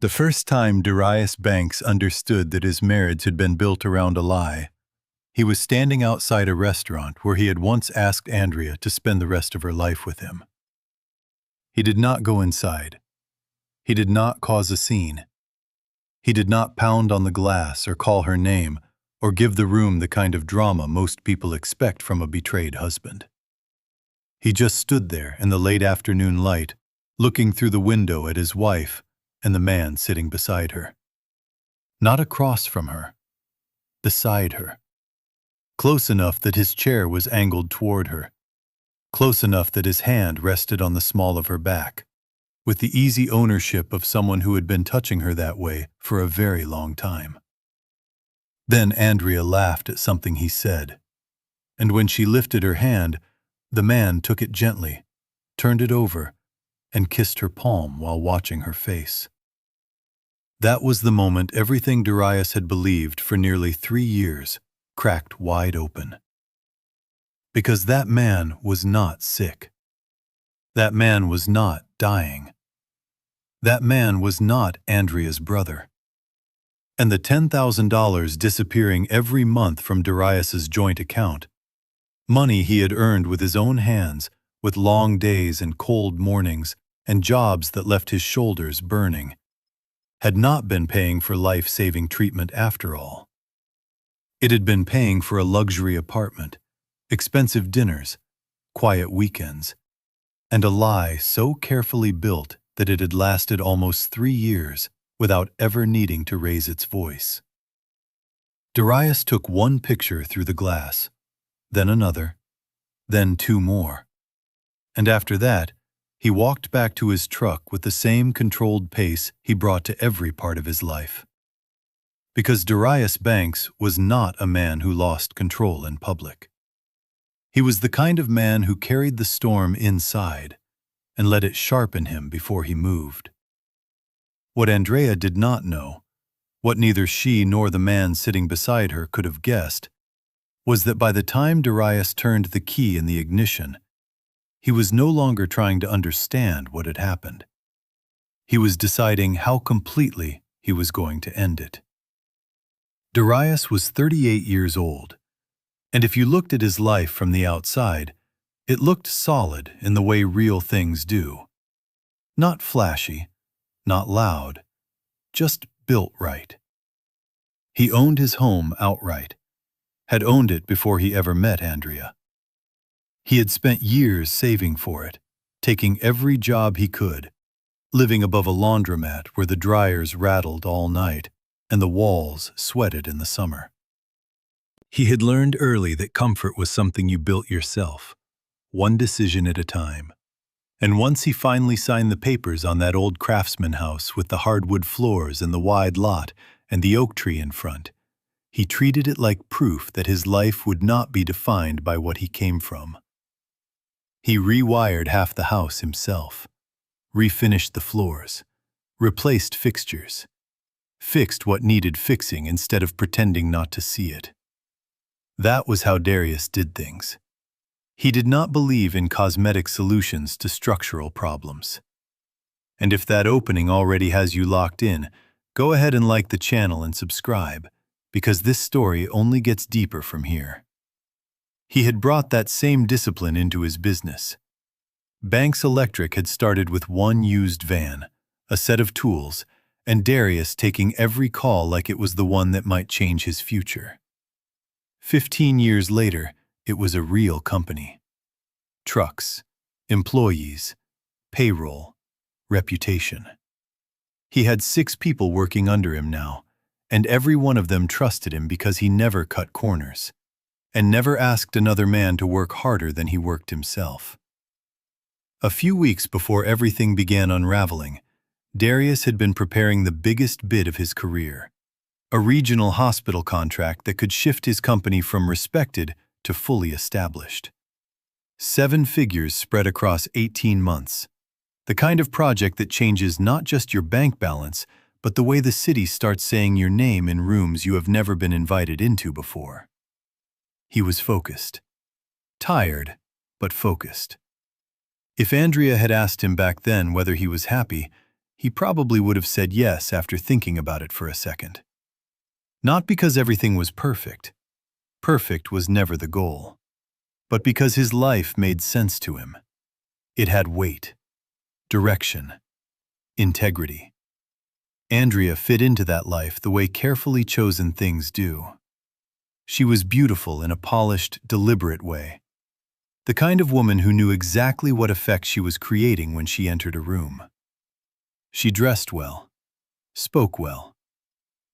The first time Darius Banks understood that his marriage had been built around a lie, he was standing outside a restaurant where he had once asked Andrea to spend the rest of her life with him. He did not go inside. He did not cause a scene. He did not pound on the glass or call her name or give the room the kind of drama most people expect from a betrayed husband. He just stood there in the late afternoon light, looking through the window at his wife and the man sitting beside her. Not across from her, beside her. Close enough that his chair was angled toward her. Close enough that his hand rested on the small of her back, with the easy ownership of someone who had been touching her that way for a very long time. Then Andrea laughed at something he said, and when she lifted her hand, the man took it gently, turned it over, and kissed her palm while watching her face. That was the moment everything Darius had believed for nearly 3 years cracked wide open. Because that man was not sick. That man was not dying. That man was not Andrea's brother. And the $10,000 disappearing every month from Darius's joint account, money he had earned with his own hands, with long days and cold mornings and jobs that left his shoulders burning, had not been paying for life-saving treatment after all. It had been paying for a luxury apartment, expensive dinners, quiet weekends, and a lie so carefully built that it had lasted almost 3 years without ever needing to raise its voice. Darius took one picture through the glass, then another, then 2 more. And after that, he walked back to his truck with the same controlled pace he brought to every part of his life. Because Darius Banks was not a man who lost control in public. He was the kind of man who carried the storm inside and let it sharpen him before he moved. What Andrea did not know, what neither she nor the man sitting beside her could have guessed, was that by the time Darius turned the key in the ignition, he was no longer trying to understand what had happened. He was deciding how completely he was going to end it. Darius was 38 years old, and if you looked at his life from the outside, it looked solid in the way real things do. Not flashy, not loud, just built right. He owned his home outright, had owned it before he ever met Andrea. He had spent years saving for it, taking every job he could, living above a laundromat where the dryers rattled all night and the walls sweated in the summer. He had learned early that comfort was something you built yourself, one decision at a time. And once he finally signed the papers on that old craftsman house with the hardwood floors and the wide lot and the oak tree in front, he treated it like proof that his life would not be defined by what he came from. He rewired half the house himself, refinished the floors, replaced fixtures, fixed what needed fixing instead of pretending not to see it. That was how Darius did things. He did not believe in cosmetic solutions to structural problems. And if that opening already has you locked in, go ahead and like the channel and subscribe, because this story only gets deeper from here. He had brought that same discipline into his business. Banks Electric had started with one used van, a set of tools, and Darius taking every call like it was the one that might change his future. 15 years later, it was a real company. Trucks, employees, payroll, reputation. He had 6 people working under him now, and every one of them trusted him because he never cut corners, and never asked another man to work harder than he worked himself. A few weeks before everything began unraveling, Darius had been preparing the biggest bid of his career, a regional hospital contract that could shift his company from respected to fully established. 7 figures spread across 18 months, the kind of project that changes not just your bank balance, but the way the city starts saying your name in rooms you have never been invited into before. He was focused. Tired, but focused. If Andrea had asked him back then whether he was happy, he probably would have said yes after thinking about it for a second. Not because everything was perfect. Perfect was never the goal. But because his life made sense to him. It had weight, direction, integrity. Andrea fit into that life the way carefully chosen things do. She was beautiful in a polished, deliberate way. The kind of woman who knew exactly what effect she was creating when she entered a room. She dressed well, spoke well,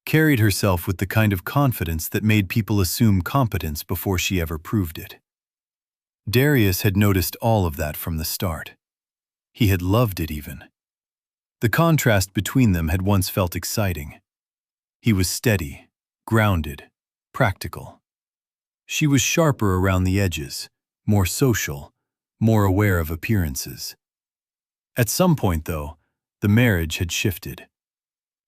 carried herself with the kind of confidence that made people assume competence before she ever proved it. Darius had noticed all of that from the start. He had loved it even. The contrast between them had once felt exciting. He was steady, grounded, practical. She was sharper around the edges, more social, more aware of appearances. At some point, though, the marriage had shifted.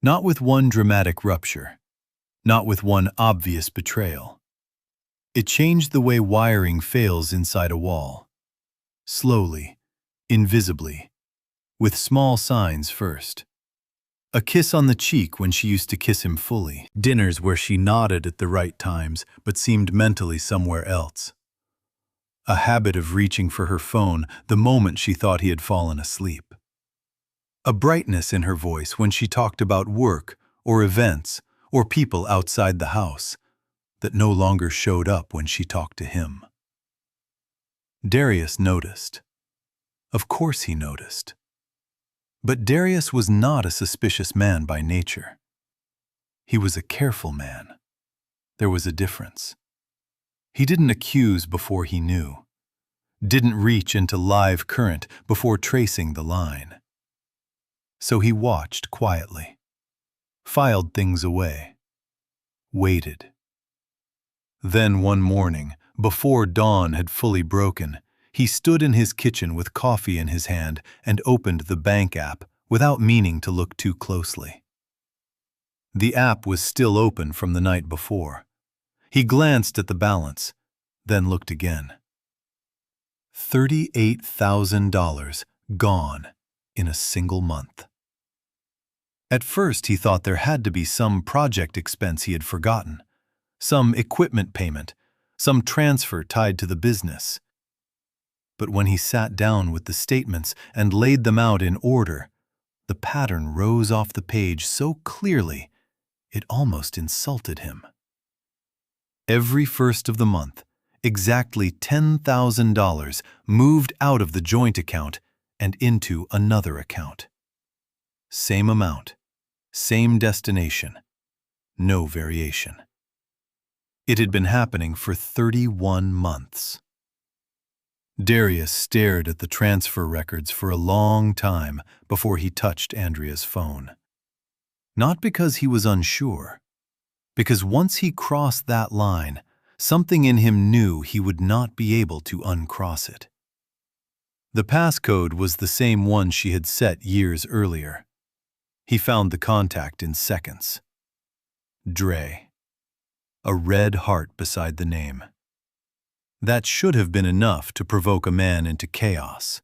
Not with one dramatic rupture, not with one obvious betrayal. It changed the way wiring fails inside a wall. Slowly, invisibly, with small signs first. A kiss on the cheek when she used to kiss him fully. Dinners where she nodded at the right times but seemed mentally somewhere else. A habit of reaching for her phone the moment she thought he had fallen asleep. A brightness in her voice when she talked about work or events or people outside the house that no longer showed up when she talked to him. Darius noticed. Of course he noticed. But Darius was not a suspicious man by nature. He was a careful man. There was a difference. He didn't accuse before he knew. Didn't reach into live current before tracing the line. So he watched quietly, filed things away, waited. Then one morning, before dawn had fully broken, he stood in his kitchen with coffee in his hand and opened the bank app without meaning to look too closely. The app was still open from the night before. He glanced at the balance, then looked again. $38,000 gone in a single month. At first he thought there had to be some project expense he had forgotten, some equipment payment, some transfer tied to the business. But when he sat down with the statements and laid them out in order, the pattern rose off the page so clearly it almost insulted him. Every first of the month, exactly $10,000 moved out of the joint account and into another account. Same amount, same destination, no variation. It had been happening for 31 months. Darius stared at the transfer records for a long time before he touched Andrea's phone. Not because he was unsure, because once he crossed that line, something in him knew he would not be able to uncross it. The passcode was the same one she had set years earlier. He found the contact in seconds. Dre. A red heart beside the name. That should have been enough to provoke a man into chaos.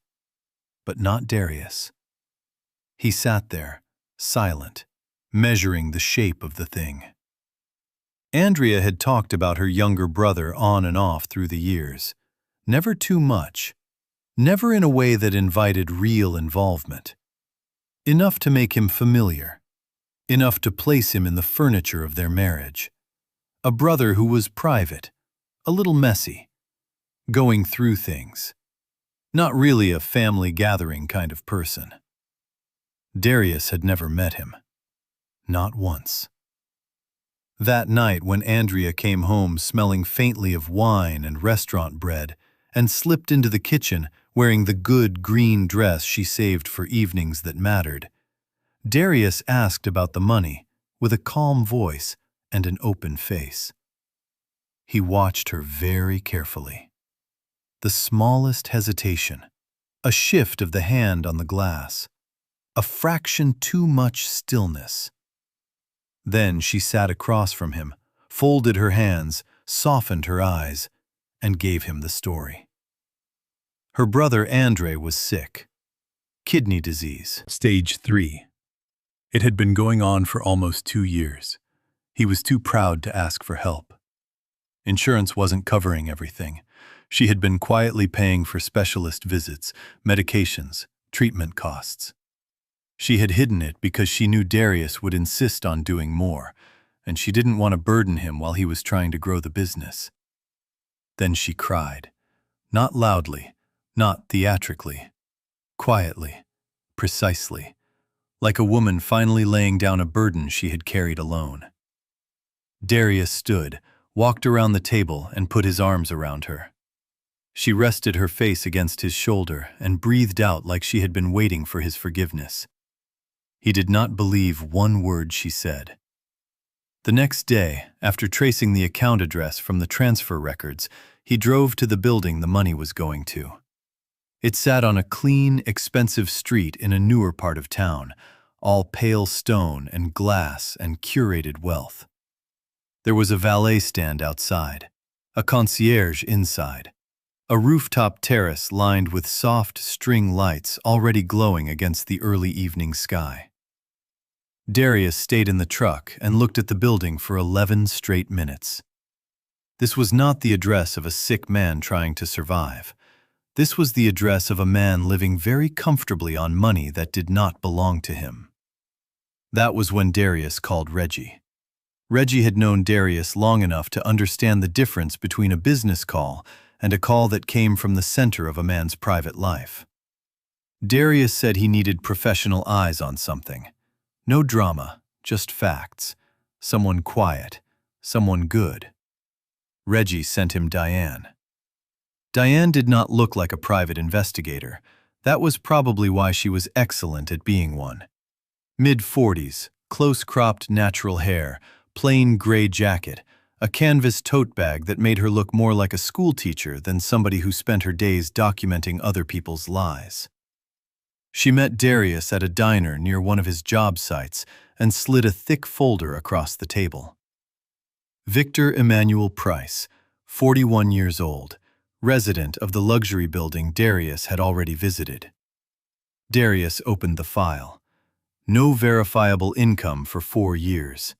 But not Darius. He sat there, silent, measuring the shape of the thing. Andrea had talked about her younger brother on and off through the years. Never too much. Never in a way that invited real involvement. Enough to make him familiar. Enough to place him in the furniture of their marriage. A brother who was private, a little messy, going through things. Not really a family gathering kind of person. Darius had never met him. Not once. That night when Andrea came home smelling faintly of wine and restaurant bread and slipped into the kitchen wearing the good green dress she saved for evenings that mattered, Darius asked about the money with a calm voice and an open face. He watched her very carefully. The smallest hesitation, a shift of the hand on the glass, a fraction too much stillness. Then she sat across from him, folded her hands, softened her eyes, and gave him the story. Her brother Andre was sick. Kidney disease, stage 3. It had been going on for almost 2 years. He was too proud to ask for help. Insurance wasn't covering everything. She had been quietly paying for specialist visits, medications, treatment costs. She had hidden it because she knew Darius would insist on doing more, and she didn't want to burden him while he was trying to grow the business. Then she cried. Not loudly, not theatrically. Quietly, precisely, like a woman finally laying down a burden she had carried alone. Darius stood, walked around the table, and put his arms around her. She rested her face against his shoulder and breathed out like she had been waiting for his forgiveness. He did not believe one word she said. The next day, after tracing the account address from the transfer records, he drove to the building the money was going to. It sat on a clean, expensive street in a newer part of town, all pale stone and glass and curated wealth. There was a valet stand outside, a concierge inside, a rooftop terrace lined with soft string lights already glowing against the early evening sky. Darius stayed in the truck and looked at the building for 11 straight minutes. This was not the address of a sick man trying to survive. This was the address of a man living very comfortably on money that did not belong to him. That was when Darius called Reggie. Reggie had known Darius long enough to understand the difference between a business call and a call that came from the center of a man's private life. Darius said he needed professional eyes on something. No drama, just facts. Someone quiet, someone good. Reggie sent him Diane. Diane did not look like a private investigator. That was probably why she was excellent at being one. Mid-40s, close-cropped natural hair, plain gray jacket, a canvas tote bag that made her look more like a schoolteacher than somebody who spent her days documenting other people's lies. She met Darius at a diner near one of his job sites and slid a thick folder across the table. Victor Emmanuel Price, 41 years old, resident of the luxury building Darius had already visited. Darius opened the file. No verifiable income for 4 years.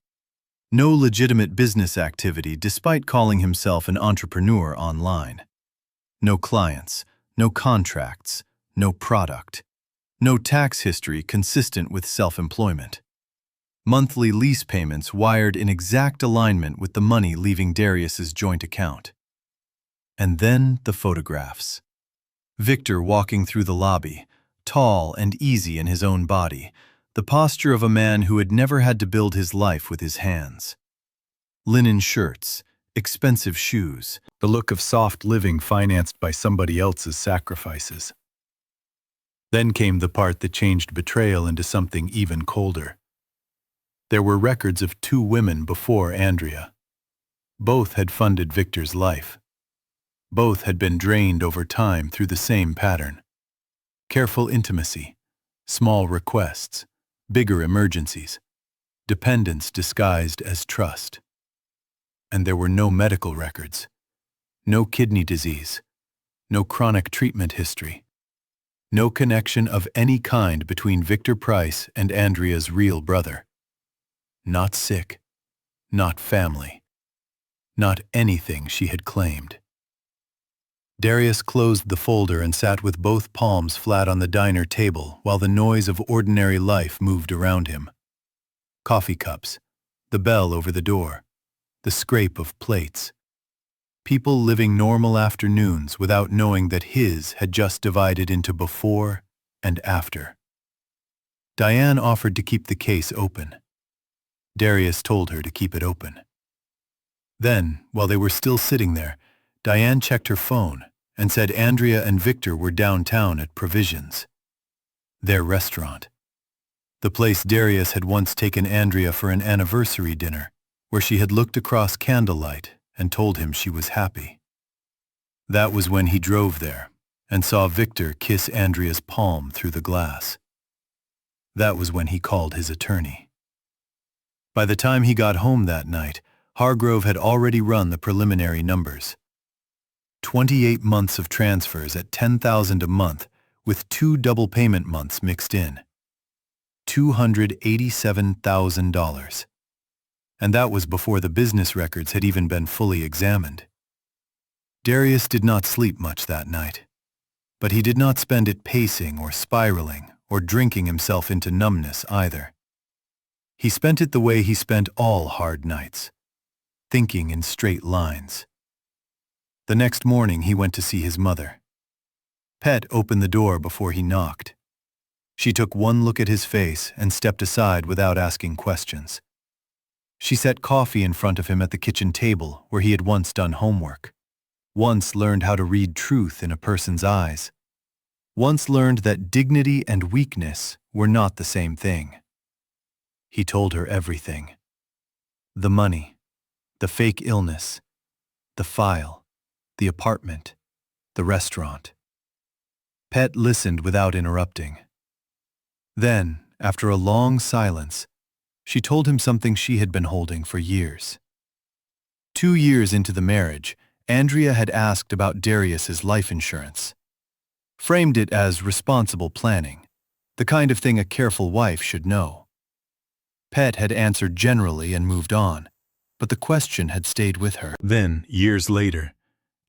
No legitimate business activity despite calling himself an entrepreneur online. No clients, no contracts, no product. No tax history consistent with self-employment. Monthly lease payments wired in exact alignment with the money leaving Darius's joint account. And then the photographs. Victor walking through the lobby, tall and easy in his own body, the posture of a man who had never had to build his life with his hands. Linen shirts, expensive shoes, the look of soft living financed by somebody else's sacrifices. Then came the part that changed Betrayal into something even colder. There were records of 2 women before Andrea. Both had funded Victor's life. Both had been drained over time through the same pattern. Careful intimacy, small requests, bigger emergencies, dependence disguised as trust. And there were no medical records, no kidney disease, no chronic treatment history. No connection of any kind between Victor Price and Andrea's real brother. Not sick, not family, not anything she had claimed. Darius closed the folder and sat with both palms flat on the diner table while the noise of ordinary life moved around him. Coffee cups, the bell over the door, the scrape of plates. People living normal afternoons without knowing that his had just divided into before and after. Diane offered to keep the case open. Darius told her to keep it open. Then, while they were still sitting there, Diane checked her phone and said Andrea and Victor were downtown at Provisions, their restaurant. The place Darius had once taken Andrea for an anniversary dinner, where she had looked across candlelight and told him she was happy. That was when he drove there and saw Victor kiss Andrea's palm through the glass. That was when he called his attorney. By the time he got home that night, Hargrove had already run the preliminary numbers. 28 months of transfers at $10,000 a month with 2 double payment months mixed in. $287,000. And that was before the business records had even been fully examined. Darius did not sleep much that night, but he did not spend it pacing or spiraling or drinking himself into numbness either. He spent it the way he spent all hard nights, thinking in straight lines. The next morning he went to see his mother. Pet opened the door before he knocked. She took one look at his face and stepped aside without asking questions. She set coffee in front of him at the kitchen table where he had once done homework, once learned how to read truth in a person's eyes, once learned that dignity and weakness were not the same thing. He told her everything. The money, the fake illness, the file, the apartment, the restaurant. Pet listened without interrupting. Then, after a long silence, she told him something she had been holding for years. 2 years into the marriage, Andrea had asked about Darius's life insurance. Framed it as responsible planning, the kind of thing a careful wife should know. Pet had answered generally and moved on, but the question had stayed with her. Then, years later,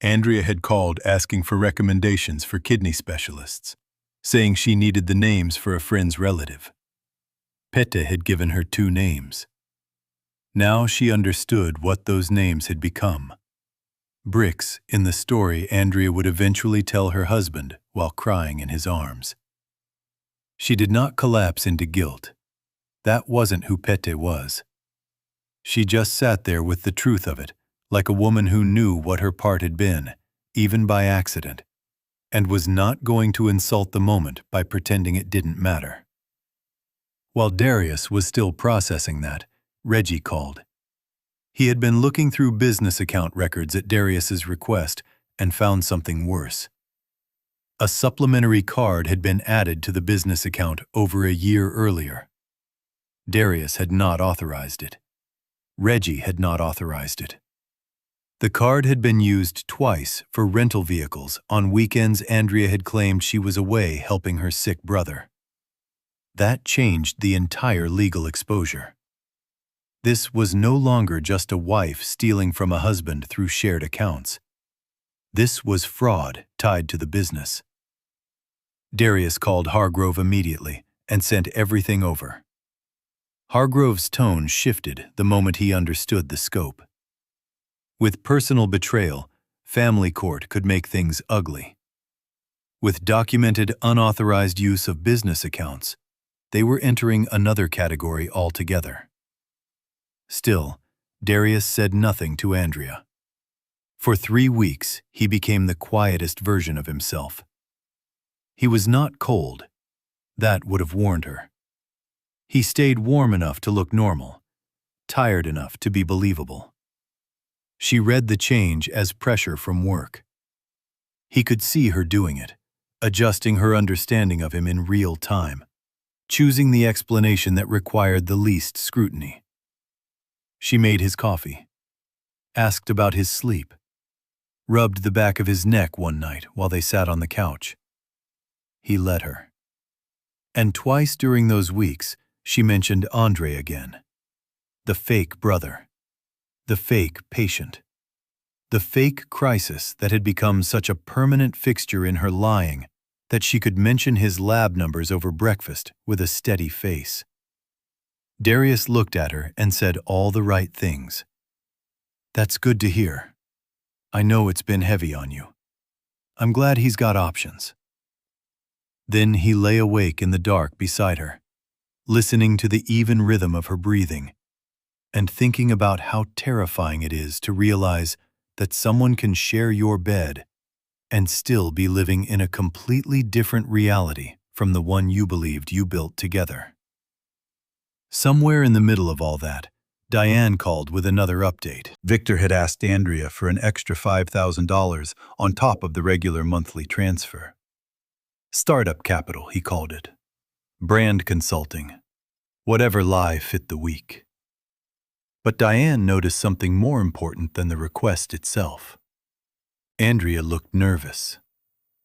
Andrea had called asking for recommendations for kidney specialists, saying she needed the names for a friend's relative. Pette had given her 2 names. Now she understood what those names had become. Bricks in the story Andrea would eventually tell her husband while crying in his arms. She did not collapse into guilt. That wasn't who Pette was. She just sat there with the truth of it, like a woman who knew what her part had been, even by accident, and was not going to insult the moment by pretending it didn't matter. While Darius was still processing that, Reggie called. He had been looking through business account records at Darius's request and found something worse. A supplementary card had been added to the business account over a year earlier. Darius had not authorized it. Reggie had not authorized it. The card had been used twice for rental vehicles on weekends Andrea had claimed she was away helping her sick brother. That changed the entire legal exposure. This was no longer just a wife stealing from a husband through shared accounts. This was fraud tied to the business. Darius called Hargrove immediately and sent everything over. Hargrove's tone shifted the moment he understood the scope. With personal betrayal, family court could make things ugly. With documented unauthorized use of business accounts, they were entering another category altogether. Still, Darius said nothing to Andrea. For 3 weeks, he became the quietest version of himself. He was not cold. That would have warned her. He stayed warm enough to look normal, tired enough to be believable. She read the change as pressure from work. He could see her doing it, adjusting her understanding of him in real time, choosing the explanation that required the least scrutiny. She made his coffee, asked about his sleep, rubbed the back of his neck one night while they sat on the couch. He let her. And twice during those weeks, she mentioned Andre again. The fake brother. The fake patient. The fake crisis that had become such a permanent fixture in her lying that she could mention his lab numbers over breakfast with a steady face. Darius looked at her and said all the right things. "That's good to hear. I know it's been heavy on you. I'm glad he's got options." Then he lay awake in the dark beside her, listening to the even rhythm of her breathing, and thinking about how terrifying it is to realize that someone can share your bed and still be living in a completely different reality from the one you believed you built together. Somewhere in the middle of all that, Diane called with another update. Victor had asked Andrea for an extra $5,000 on top of the regular monthly transfer. Startup capital, he called it. Brand consulting. Whatever lie fit the week. But Diane noticed something more important than the request itself. Andrea looked nervous.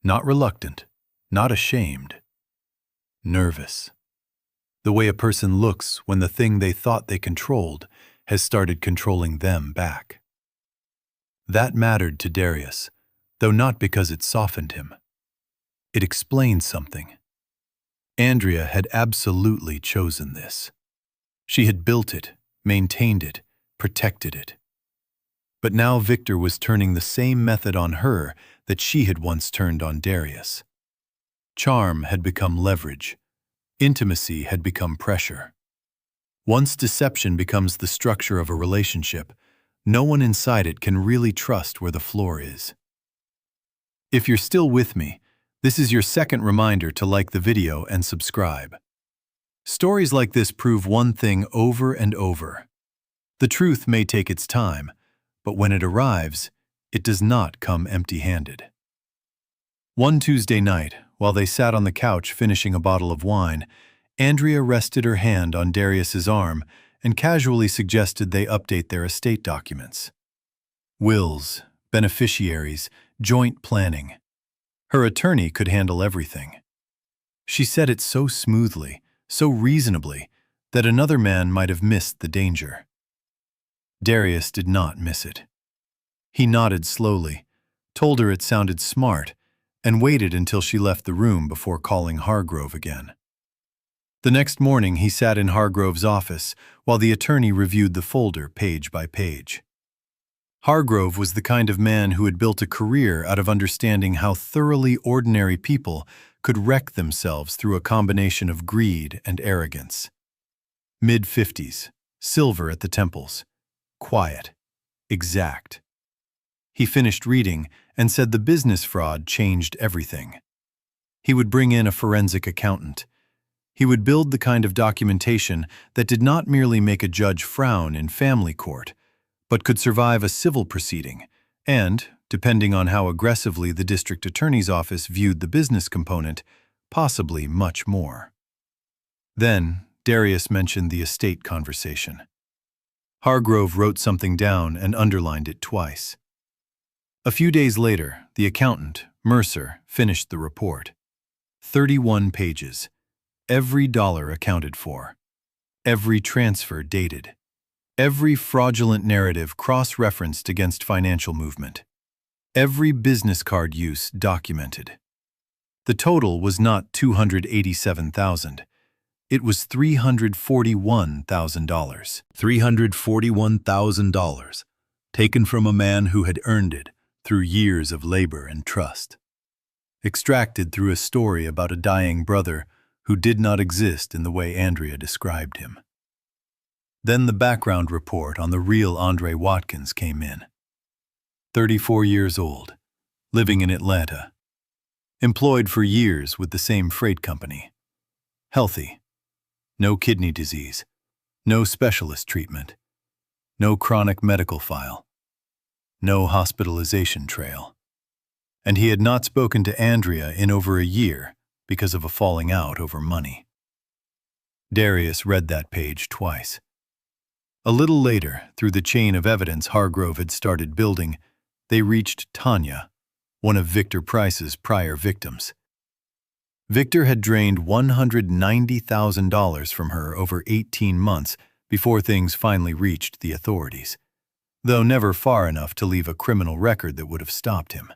Not reluctant, not ashamed. Nervous. The way a person looks when the thing they thought they controlled has started controlling them back. That mattered to Darius, though not because it softened him. It explained something. Andrea had absolutely chosen this. She had built it, maintained it, protected it. But now Victor was turning the same method on her that she had once turned on Darius. Charm had become leverage. Intimacy had become pressure. Once deception becomes the structure of a relationship, no one inside it can really trust where the floor is. If you're still with me, this is your second reminder to like the video and subscribe. Stories like this prove one thing over and over. The truth may take its time, but when it arrives, it does not come empty-handed. One Tuesday night, while they sat on the couch finishing a bottle of wine, Andrea rested her hand on Darius's arm and casually suggested they update their estate documents. Wills, beneficiaries, joint planning. Her attorney could handle everything. She said it so smoothly, so reasonably, that another man might have missed the danger. Darius did not miss it. He nodded slowly, told her it sounded smart, and waited until she left the room before calling Hargrove again. The next morning he sat in Hargrove's office while the attorney reviewed the folder page by page. Hargrove was the kind of man who had built a career out of understanding how thoroughly ordinary people could wreck themselves through a combination of greed and arrogance. Mid-50s, silver at the temples, quiet, exact. He finished reading and said the business fraud changed everything. He would bring in a forensic accountant. He would build the kind of documentation that did not merely make a judge frown in family court, but could survive a civil proceeding and, depending on how aggressively the district attorney's office viewed the business component, possibly much more. Then, Darius mentioned the estate conversation. Hargrove wrote something down and underlined it twice. A few days later, the accountant, Mercer, finished the report. 31 pages. Every dollar accounted for. Every transfer dated. Every fraudulent narrative cross-referenced against financial movement. Every business card use documented. The total was not $287,000. It was $341,000. $341,000, taken from a man who had earned it through years of labor and trust. Extracted through a story about a dying brother who did not exist in the way Andrea described him. Then the background report on the real Andre Watkins came in. 34 years old, living in Atlanta. Employed for years with the same freight company. Healthy. No kidney disease. No specialist treatment. No chronic medical file. No hospitalization trail. And he had not spoken to Andrea in over a year because of a falling out over money. Darius read that page twice. A little later, through the chain of evidence Hargrove had started building, they reached Tanya, one of Victor Price's prior victims. Victor had drained $190,000 from her over 18 months before things finally reached the authorities, though never far enough to leave a criminal record that would have stopped him.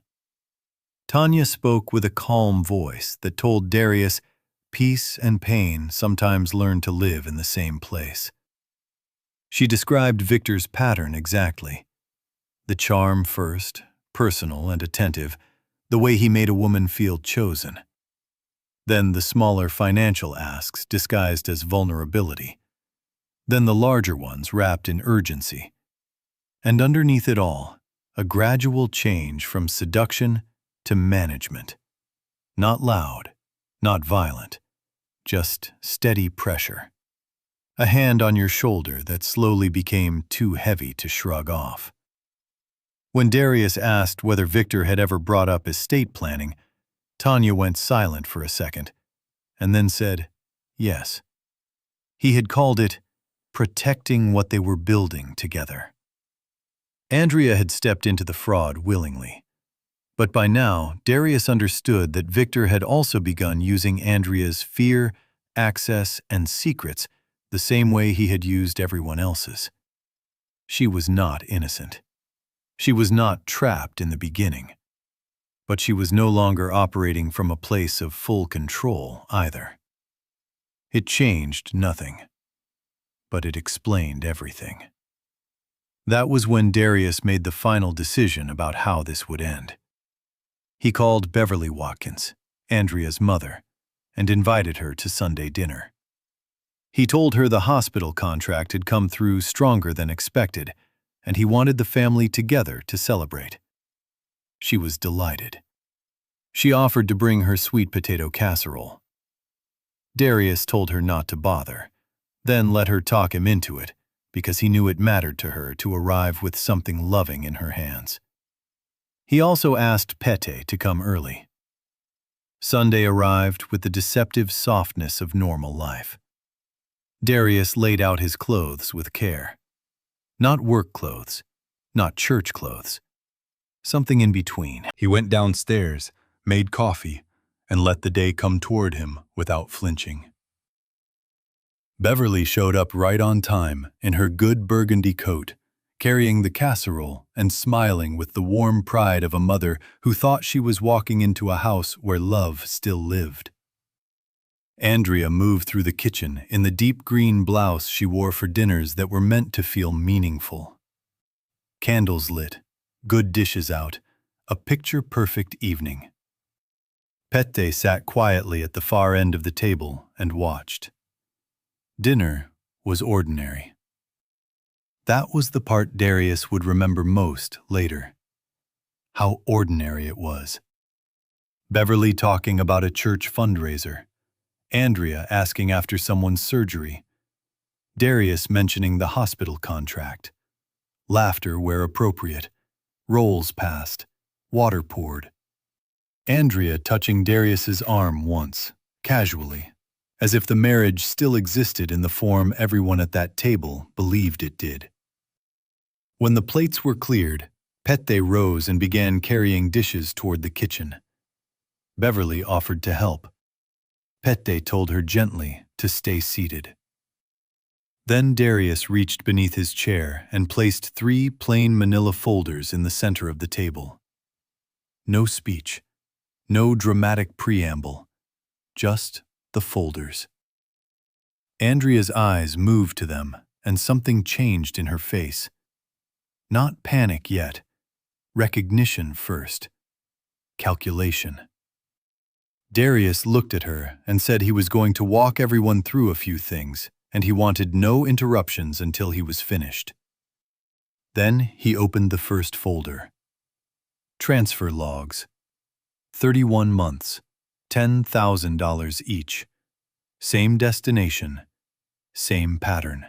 Tanya spoke with a calm voice that told Darius peace and pain sometimes learn to live in the same place. She described Victor's pattern exactly. The charm first, personal and attentive, the way he made a woman feel chosen. Then the smaller financial asks disguised as vulnerability. Then the larger ones wrapped in urgency. And underneath it all, a gradual change from seduction to management. Not loud, not violent, just steady pressure. A hand on your shoulder that slowly became too heavy to shrug off. When Darius asked whether Victor had ever brought up estate planning, Tanya went silent for a second, and then said, yes. He had called it protecting what they were building together. Andrea had stepped into the fraud willingly. But by now, Darius understood that Victor had also begun using Andrea's fear access, and secrets the same way he had used everyone else's. She was not innocent. She was not trapped in the beginning. But she was no longer operating from a place of full control either. It changed nothing, but it explained everything. That was when Darius made the final decision about how this would end. He called Beverly Watkins, Andrea's mother, and invited her to Sunday dinner. He told her the hospital contract had come through stronger than expected, and he wanted the family together to celebrate. She was delighted. She offered to bring her sweet potato casserole. Darius told her not to bother, then let her talk him into it, because he knew it mattered to her to arrive with something loving in her hands. He also asked Pete to come early. Sunday arrived with the deceptive softness of normal life. Darius laid out his clothes with care. Not work clothes, not church clothes. Something in between. He went downstairs, made coffee, and let the day come toward him without flinching. Beverly showed up right on time in her good burgundy coat, carrying the casserole and smiling with the warm pride of a mother who thought she was walking into a house where love still lived. Andrea moved through the kitchen in the deep green blouse she wore for dinners that were meant to feel meaningful. Candles lit, good dishes out, a picture-perfect evening. Pete sat quietly at the far end of the table and watched. Dinner was ordinary. That was the part Darius would remember most later. How ordinary it was. Beverly talking about a church fundraiser. Andrea asking after someone's surgery. Darius mentioning the hospital contract. Laughter where appropriate. Rolls passed. Water poured. Andrea touching Darius's arm once, casually, as if the marriage still existed in the form everyone at that table believed it did. When the plates were cleared, Pete rose and began carrying dishes toward the kitchen. Beverly offered to help. Pete told her gently to stay seated. Then Darius reached beneath his chair and placed 3 plain manila folders in the center of the table. No speech, no dramatic preamble, just the folders. Andrea's eyes moved to them, and something changed in her face. Not panic yet, recognition first, calculation. Darius looked at her and said he was going to walk everyone through a few things, and he wanted no interruptions until he was finished. Then he opened the first folder. Transfer logs. 31 months, $10,000 each. Same destination, same pattern.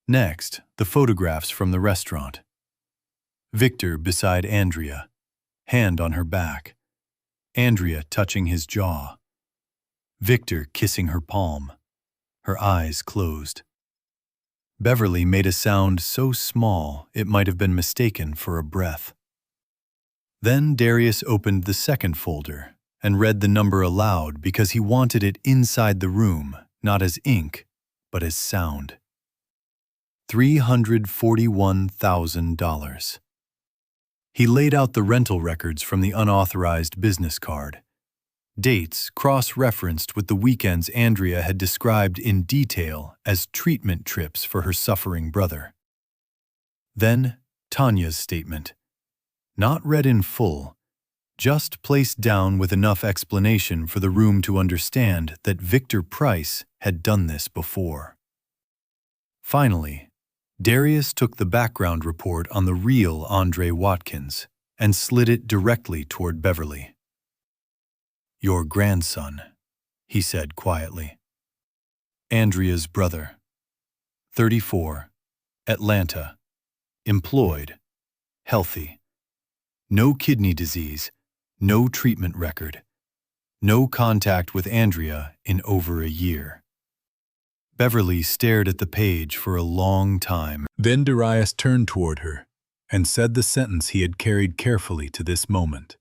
Next, the photographs from the restaurant. Victor beside Andrea, hand on her back. Andrea touching his jaw. Victor kissing her palm, her eyes closed. Beverly made a sound so small it might have been mistaken for a breath. Then Darius opened the second folder and read the number aloud because he wanted it inside the room, not as ink, but as sound. $341,000. He laid out the rental records from the unauthorized business card. Dates cross-referenced with the weekends Andrea had described in detail as treatment trips for her suffering brother. Then Tanya's statement. Not read in full, just placed down with enough explanation for the room to understand that Victor Price had done this before. Finally, Darius took the background report on the real Andre Watkins and slid it directly toward Beverly. Your grandson, he said quietly. Andrea's brother. 34, Atlanta, employed, healthy. No kidney disease, no treatment record, no contact with Andrea in over a year. Beverly stared at the page for a long time. Then Darius turned toward her and said the sentence he had carried carefully to this moment.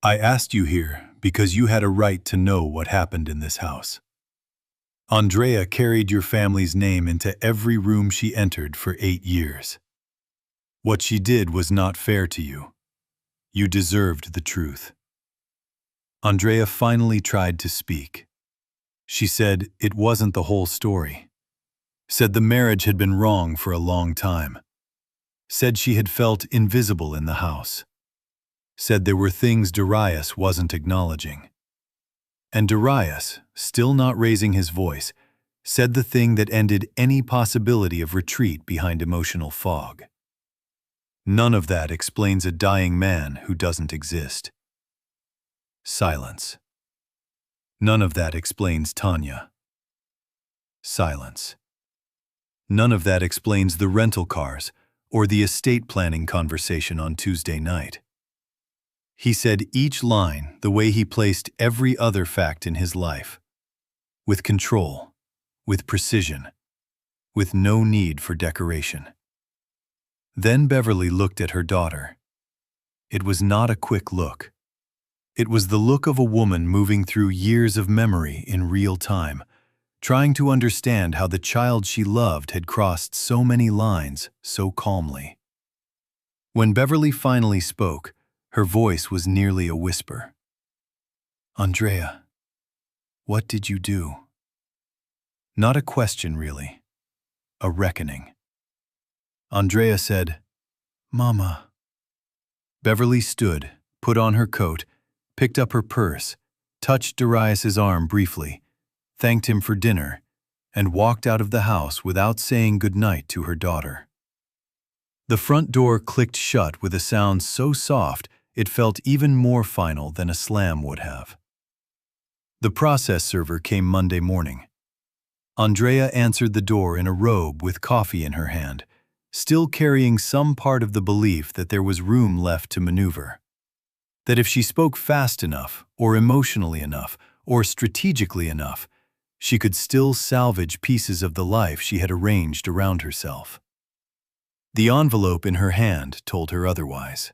I asked you here because you had a right to know what happened in this house. Andrea carried your family's name into every room she entered for 8 years. What she did was not fair to you. You deserved the truth. Andrea finally tried to speak. She said it wasn't the whole story. Said the marriage had been wrong for a long time. Said she had felt invisible in the house. Said there were things Darius wasn't acknowledging. And Darius, still not raising his voice, said the thing that ended any possibility of retreat behind emotional fog. None of that explains a dying man who doesn't exist. Silence. None of that explains Tanya. Silence. None of that explains the rental cars or the estate planning conversation on Tuesday night. He said each line the way he placed every other fact in his life. With control, with precision, with no need for decoration. Then Beverly looked at her daughter. It was not a quick look. It was the look of a woman moving through years of memory in real time, trying to understand how the child she loved had crossed so many lines so calmly. When Beverly finally spoke, her voice was nearly a whisper. Andrea, what did you do? Not a question, really. A reckoning. Andrea said, Mama. Beverly stood, put on her coat, picked up her purse, touched Darius's arm briefly, thanked him for dinner, and walked out of the house without saying goodnight to her daughter. The front door clicked shut with a sound so soft it felt even more final than a slam would have. The process server came Monday morning. Andrea answered the door in a robe with coffee in her hand, still carrying some part of the belief that there was room left to maneuver. That if she spoke fast enough, or emotionally enough, or strategically enough, she could still salvage pieces of the life she had arranged around herself. The envelope in her hand told her otherwise.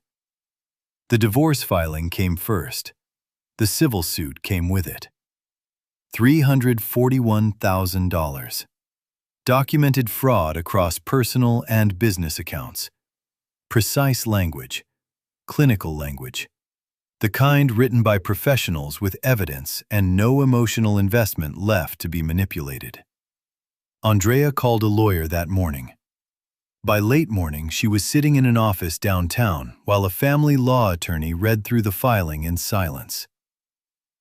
The divorce filing came first. The civil suit came with it. $341,000. Documented fraud across personal and business accounts. Precise language. Clinical language. The kind written by professionals with evidence and no emotional investment left to be manipulated. Andrea called a lawyer that morning. By late morning, she was sitting in an office downtown while a family law attorney read through the filing in silence.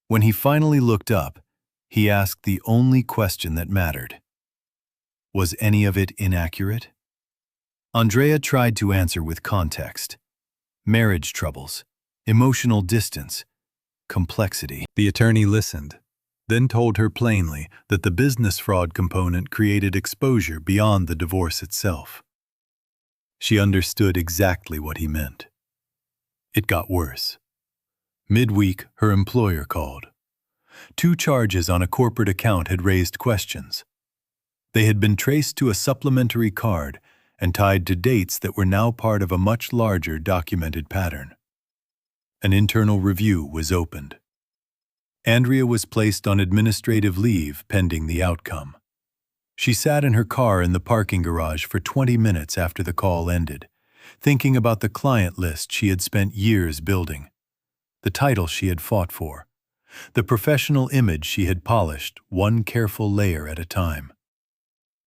When he finally looked up, he asked the only question that mattered. Was any of it inaccurate? Andrea tried to answer with context. Marriage troubles, emotional distance, complexity. The attorney listened, then told her plainly that the business fraud component created exposure beyond the divorce itself. She understood exactly what he meant. It got worse. Midweek, her employer called. 2 charges on a corporate account had raised questions. They had been traced to a supplementary card and tied to dates that were now part of a much larger documented pattern. An internal review was opened. Andrea was placed on administrative leave pending the outcome. She sat in her car in the parking garage for 20 minutes after the call ended, thinking about the client list she had spent years building, the title she had fought for, the professional image she had polished one careful layer at a time.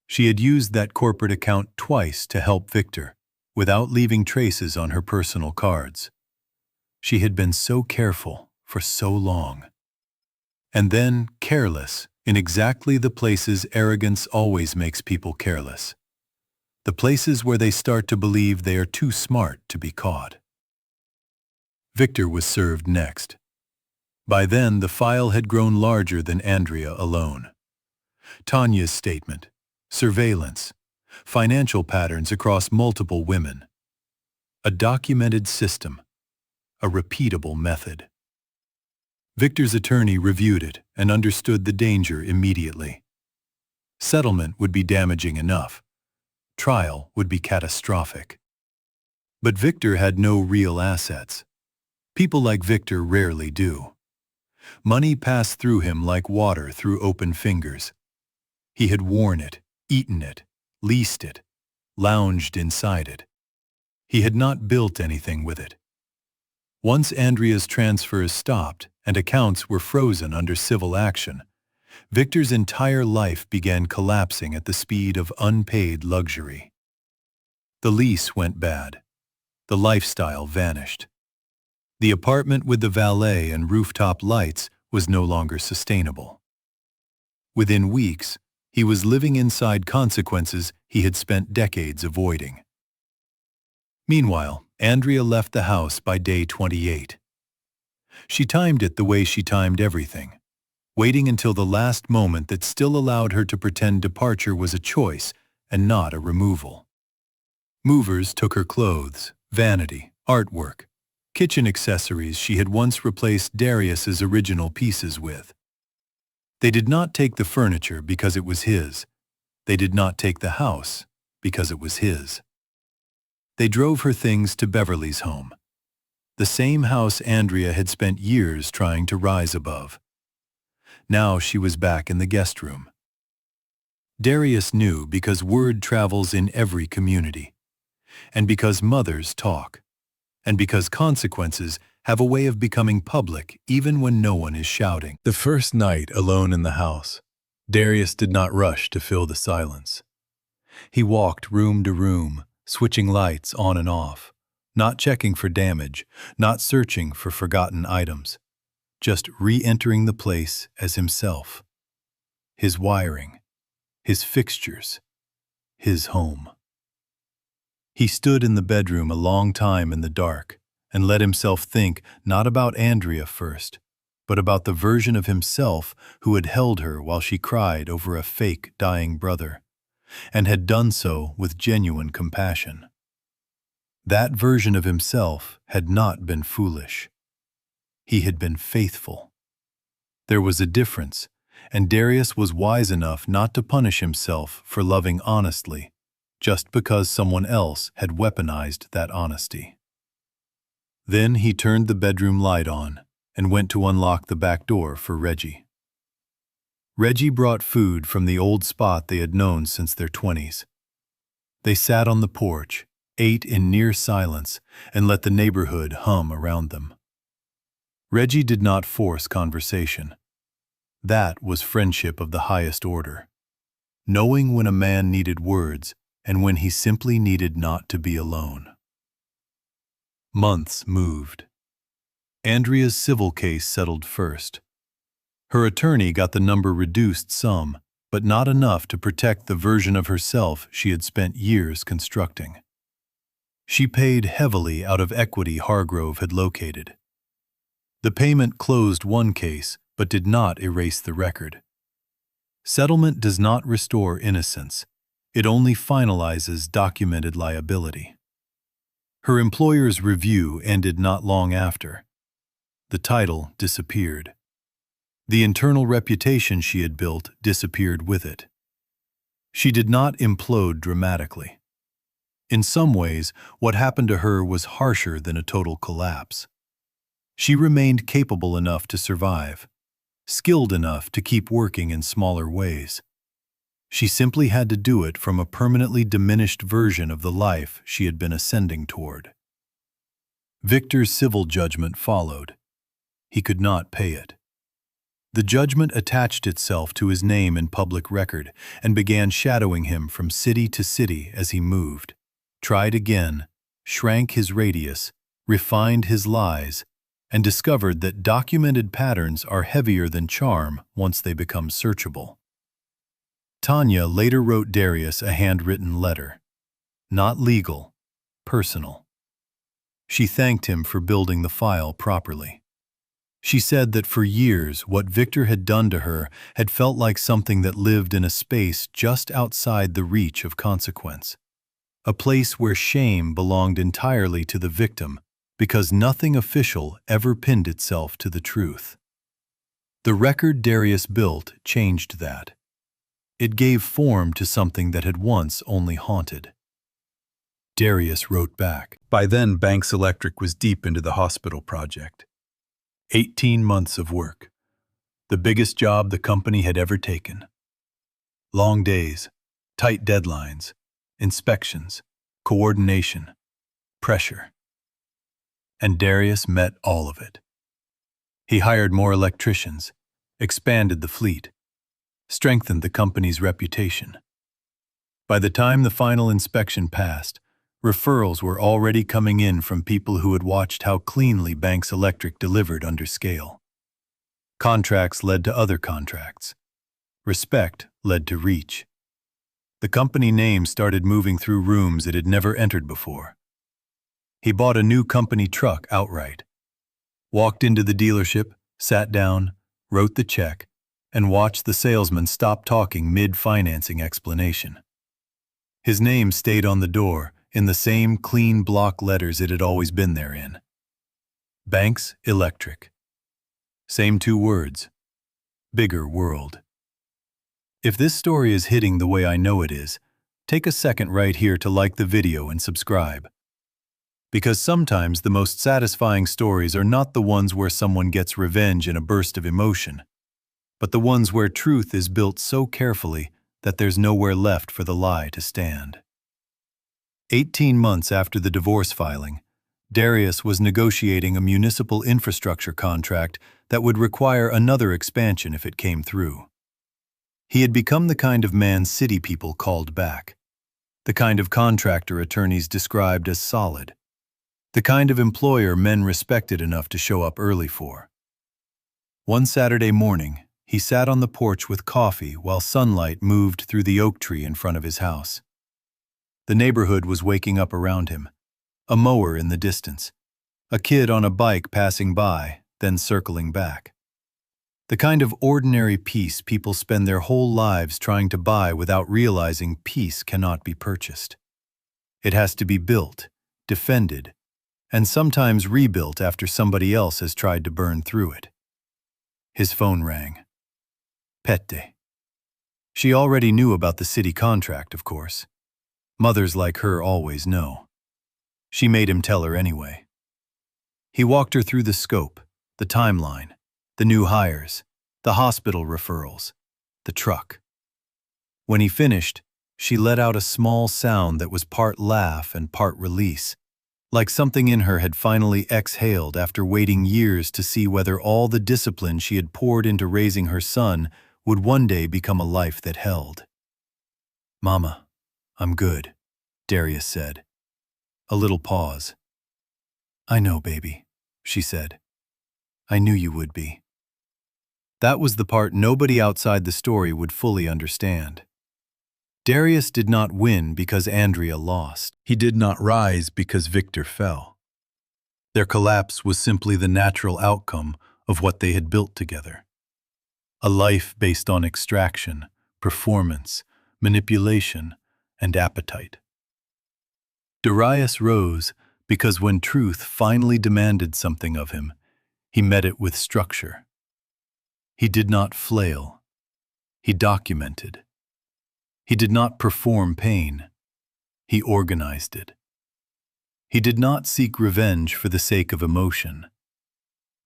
She had used that corporate account twice to help Victor, without leaving traces on her personal cards. She had been so careful for so long. And then careless in exactly the places arrogance always makes people careless. The places where they start to believe they are too smart to be caught. Victor was served next. By then, the file had grown larger than Andrea alone. Tanya's statement, surveillance, financial patterns across multiple women. A documented system, a repeatable method. Victor's attorney reviewed it and understood the danger immediately. Settlement would be damaging enough. Trial would be catastrophic. But Victor had no real assets. People like Victor rarely do. Money passed through him like water through open fingers. He had worn it, eaten it, leased it, lounged inside it. He had not built anything with it. Once Andrea's transfers stopped and accounts were frozen under civil action, Victor's entire life began collapsing at the speed of unpaid luxury. The lease went bad. The lifestyle vanished. The apartment with the valet and rooftop lights was no longer sustainable. Within weeks, he was living inside consequences he had spent decades avoiding. Meanwhile, Andrea left the house by day 28. She timed it the way she timed everything, waiting until the last moment that still allowed her to pretend departure was a choice and not a removal. Movers took her clothes, vanity, artwork, kitchen accessories she had once replaced Darius's original pieces with. They did not take the furniture because it was his. They did not take the house because it was his. They drove her things to Beverly's home, the same house Andrea had spent years trying to rise above. Now she was back in the guest room. Darius knew because word travels in every community, and because mothers talk, and because consequences have a way of becoming public even when no one is shouting. The first night alone in the house, Darius did not rush to fill the silence. He walked room to room, switching lights on and off, not checking for damage, not searching for forgotten items, just re-entering the place as himself. His wiring, his fixtures, his home. He stood in the bedroom a long time in the dark and let himself think not about Andrea first, but about the version of himself who had held her while she cried over a fake dying brother, and had done so with genuine compassion. That version of himself had not been foolish. He had been faithful. There was a difference, and Darius was wise enough not to punish himself for loving honestly, just because someone else had weaponized that honesty. Then he turned the bedroom light on and went to unlock the back door for Reggie. Reggie brought food from the old spot they had known since their 20s. They sat on the porch, ate in near silence, and let the neighborhood hum around them. Reggie did not force conversation. That was friendship of the highest order. Knowing when a man needed words and when he simply needed not to be alone. Months moved. Andrea's civil case settled first. Her attorney got the number reduced some, but not enough to protect the version of herself she had spent years constructing. She paid heavily out of equity Hargrove had located. The payment closed one case, but did not erase the record. Settlement does not restore innocence. It only finalizes documented liability. Her employer's review ended not long after. The title disappeared. The internal reputation she had built disappeared with it. She did not implode dramatically. In some ways, what happened to her was harsher than a total collapse. She remained capable enough to survive, skilled enough to keep working in smaller ways. She simply had to do it from a permanently diminished version of the life she had been ascending toward. Victor's civil judgment followed. He could not pay it. The judgment attached itself to his name in public record and began shadowing him from city to city as he moved, tried again, shrank his radius, refined his lies, and discovered that documented patterns are heavier than charm once they become searchable. Tanya later wrote Darius a handwritten letter. Not legal, personal. She thanked him for building the file properly. She said that for years what Victor had done to her had felt like something that lived in a space just outside the reach of consequence. A place where shame belonged entirely to the victim because nothing official ever pinned itself to the truth. The record Darius built changed that. It gave form to something that had once only haunted. Darius wrote back. By then, Banks Electric was deep into the hospital project. 18 months of work, The biggest job the company had ever taken. Long days, tight deadlines, inspections, coordination, pressure. And Darius met all of it. He hired more electricians, expanded the fleet, strengthened the company's reputation. By the time the final inspection passed, referrals were already coming in from people who had watched how cleanly Banks Electric delivered under scale. Contracts led to other contracts. Respect led to reach. The company name started moving through rooms it had never entered before. He bought a new company truck outright, walked into the dealership, sat down, wrote the check, and watched the salesman stop talking mid-financing explanation. His name stayed on the door in the same clean block letters it had always been there in. Banks Electric. Same two words. Bigger world. If this story is hitting the way I know it is, take a second right here to like the video and subscribe. Because sometimes the most satisfying stories are not the ones where someone gets revenge in a burst of emotion, but the ones where truth is built so carefully that there's nowhere left for the lie to stand. 18 months after the divorce filing, Darius was negotiating a municipal infrastructure contract that would require another expansion if it came through. He had become the kind of man city people called back, the kind of contractor attorneys described as solid, the kind of employer men respected enough to show up early for. One Saturday morning, he sat on the porch with coffee while sunlight moved through the oak tree in front of his house. The neighborhood was waking up around him, a mower in the distance, a kid on a bike passing by, then circling back. The kind of ordinary peace people spend their whole lives trying to buy without realizing peace cannot be purchased. It has to be built, defended, and sometimes rebuilt after somebody else has tried to burn through it. His phone rang. Pette. She already knew about the city contract, of course. Mothers like her always know. She made him tell her anyway. He walked her through the scope, the timeline, the new hires, the hospital referrals, the truck. When he finished, she let out a small sound that was part laugh and part release, like something in her had finally exhaled after waiting years to see whether all the discipline she had poured into raising her son would one day become a life that held. "Mama, I'm good," Darius said. A little pause. "I know, baby," she said. "I knew you would be." That was the part nobody outside the story would fully understand. Darius did not win because Andrea lost. He did not rise because Victor fell. Their collapse was simply the natural outcome of what they had built together. A life based on extraction, performance, manipulation, and appetite. Darius rose because when truth finally demanded something of him, he met it with structure. He did not flail. He documented. He did not perform pain. He organized it. He did not seek revenge for the sake of emotion.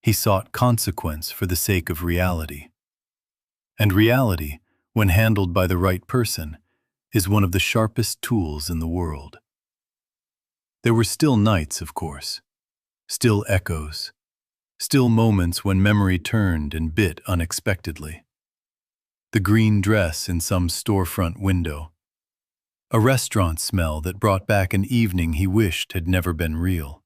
He sought consequence for the sake of reality. And reality, when handled by the right person, is one of the sharpest tools in the world. There were still nights, of course, still echoes, still moments when memory turned and bit unexpectedly. The green dress in some storefront window, a restaurant smell that brought back an evening he wished had never been real.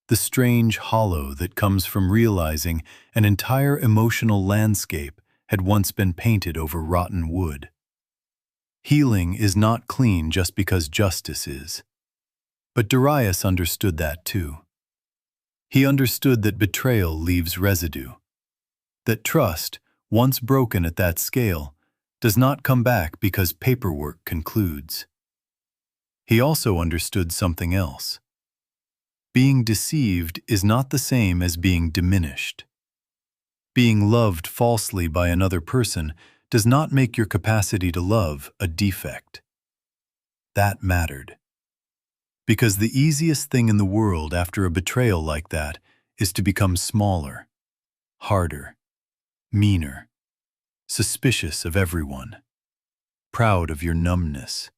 The strange hollow that comes from realizing an entire emotional landscape had once been painted over rotten wood. Healing is not clean just because justice is. But Darius understood that too. He understood that betrayal leaves residue, that trust, once broken at that scale, does not come back because paperwork concludes. He also understood something else. Being deceived is not the same as being diminished. Being loved falsely by another person does not make your capacity to love a defect. That mattered. Because the easiest thing in the world after a betrayal like that is to become smaller, harder, meaner, suspicious of everyone, proud of your numbness.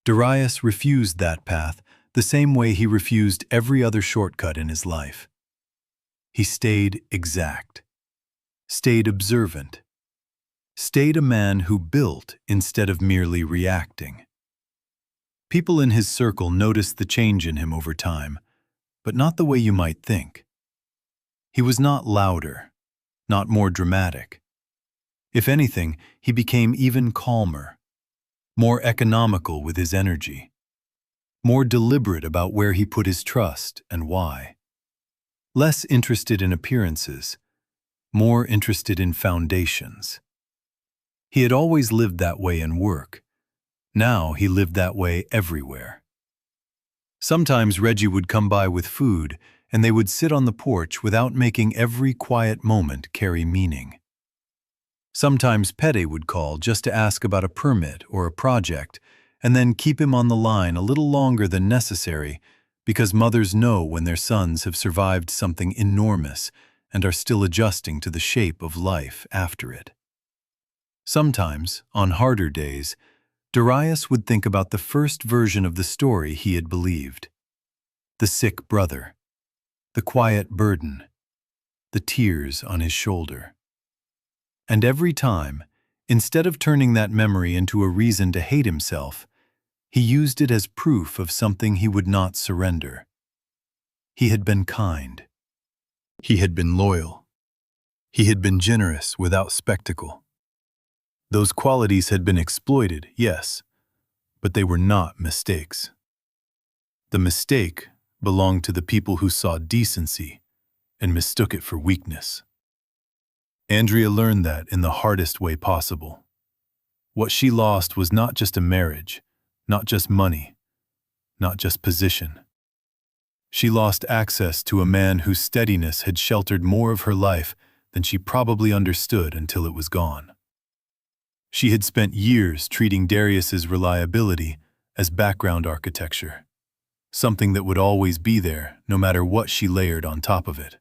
Darius refused that path the same way he refused every other shortcut in his life. He stayed exact, stayed observant, stayed a man who built instead of merely reacting. People in his circle noticed the change in him over time, but not the way you might think. He was not louder, not more dramatic. If anything, he became even calmer, more economical with his energy, more deliberate about where he put his trust and why. Less interested in appearances, more interested in foundations. He had always lived that way in work. Now he lived that way everywhere. Sometimes Reggie would come by with food, and they would sit on the porch without making every quiet moment carry meaning. Sometimes Pede would call just to ask about a permit or a project, and then keep him on the line a little longer than necessary, because mothers know when their sons have survived something enormous and are still adjusting to the shape of life after it. Sometimes, on harder days, Darius would think about the first version of the story he had believed. The sick brother, the quiet burden, the tears on his shoulder. And every time, instead of turning that memory into a reason to hate himself, he used it as proof of something he would not surrender. He had been kind. He had been loyal. He had been generous without spectacle. Those qualities had been exploited, yes, but they were not mistakes. The mistake belonged to the people who saw decency and mistook it for weakness. Andrea learned that in the hardest way possible. What she lost was not just a marriage, not just money, not just position. She lost access to a man whose steadiness had sheltered more of her life than she probably understood until it was gone. She had spent years treating Darius's reliability as background architecture, something that would always be there no matter what she layered on top of it.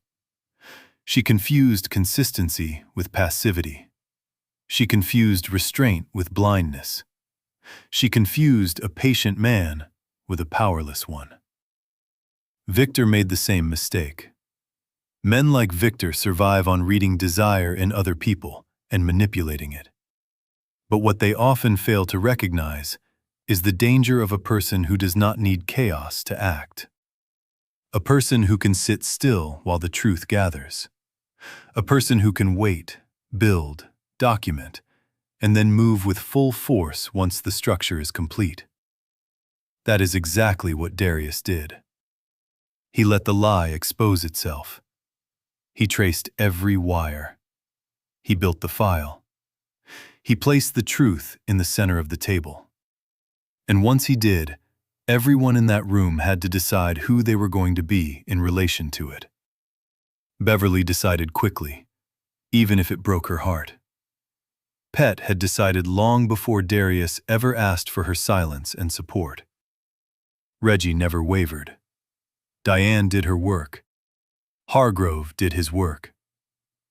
She confused consistency with passivity. She confused restraint with blindness. She confused a patient man with a powerless one. Victor made the same mistake. Men like Victor survive on reading desire in other people and manipulating it. But what they often fail to recognize is the danger of a person who does not need chaos to act. A person who can sit still while the truth gathers. A person who can wait, build, document, and then move with full force once the structure is complete. That is exactly what Darius did. He let the lie expose itself. He traced every wire. He built the file. He placed the truth in the center of the table. And once he did, everyone in that room had to decide who they were going to be in relation to it. Beverly decided quickly, even if it broke her heart. Pet had decided long before Darius ever asked for her silence and support. Reggie never wavered. Diane did her work. Hargrove did his work.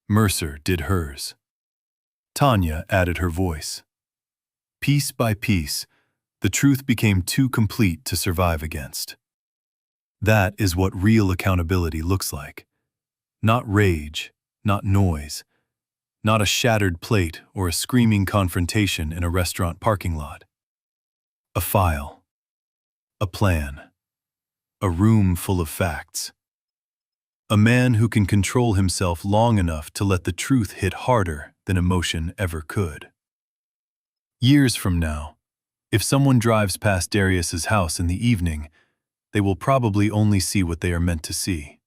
Mercer did hers. Tanya added her voice. Piece by piece, the truth became too complete to survive against. That is what real accountability looks like. Not rage, not noise, not a shattered plate or a screaming confrontation in a restaurant parking lot. A file. A plan. A room full of facts. A man who can control himself long enough to let the truth hit harder than emotion ever could. Years from now, if someone drives past Darius's house in the evening, they will probably only see what they are meant to see.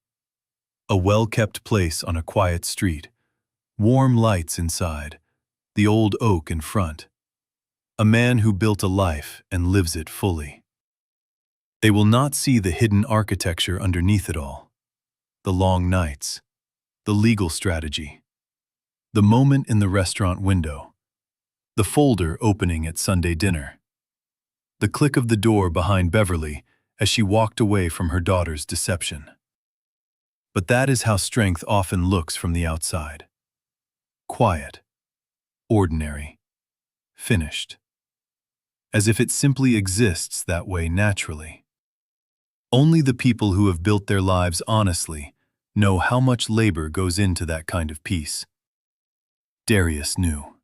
A well-kept place on a quiet street, warm lights inside, the old oak in front. A man who built a life and lives it fully. They will not see the hidden architecture underneath it all. The long nights, the legal strategy, the moment in the restaurant window, the folder opening at Sunday dinner, the click of the door behind Beverly as she walked away from her daughter's deception. But that is how strength often looks from the outside. quiet, ordinary, finished, as if it simply exists that way naturally. Only the people who have built their lives honestly know how much labor goes into that kind of peace. Darius knew.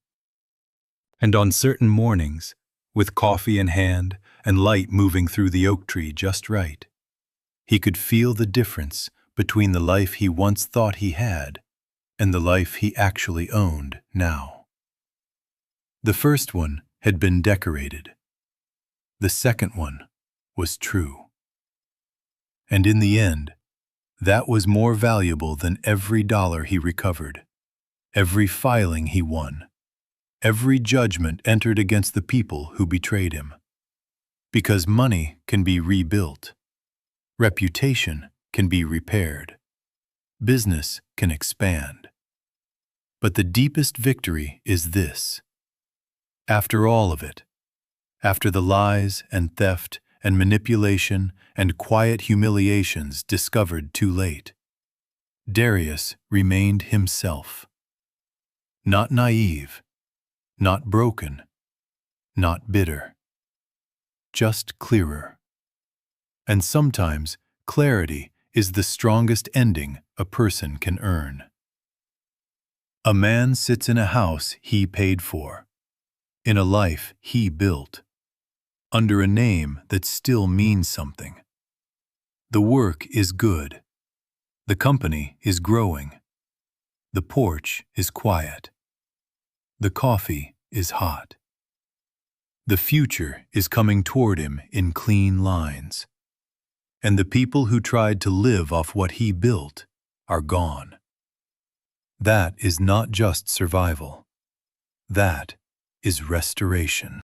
And on certain mornings, with coffee in hand and light moving through the oak tree just right, he could feel the difference between the life he once thought he had and the life he actually owned now. The first one had been decorated. The second one was true. And in the end, that was more valuable than every dollar he recovered, every filing he won, every judgment entered against the people who betrayed him. Because money can be rebuilt, reputation can be repaired, business can expand. But the deepest victory is this. After all of it, after the lies and theft and manipulation and quiet humiliations discovered too late, Darius remained himself. Not naive, not broken, not bitter. Just clearer. And sometimes clarity is the strongest ending a person can earn. A man sits in a house he paid for, in a life he built, under a name that still means something. The work is good. The company is growing. The porch is quiet. The coffee is hot. The future is coming toward him in clean lines. And the people who tried to live off what he built are gone. That is not just survival. That is restoration.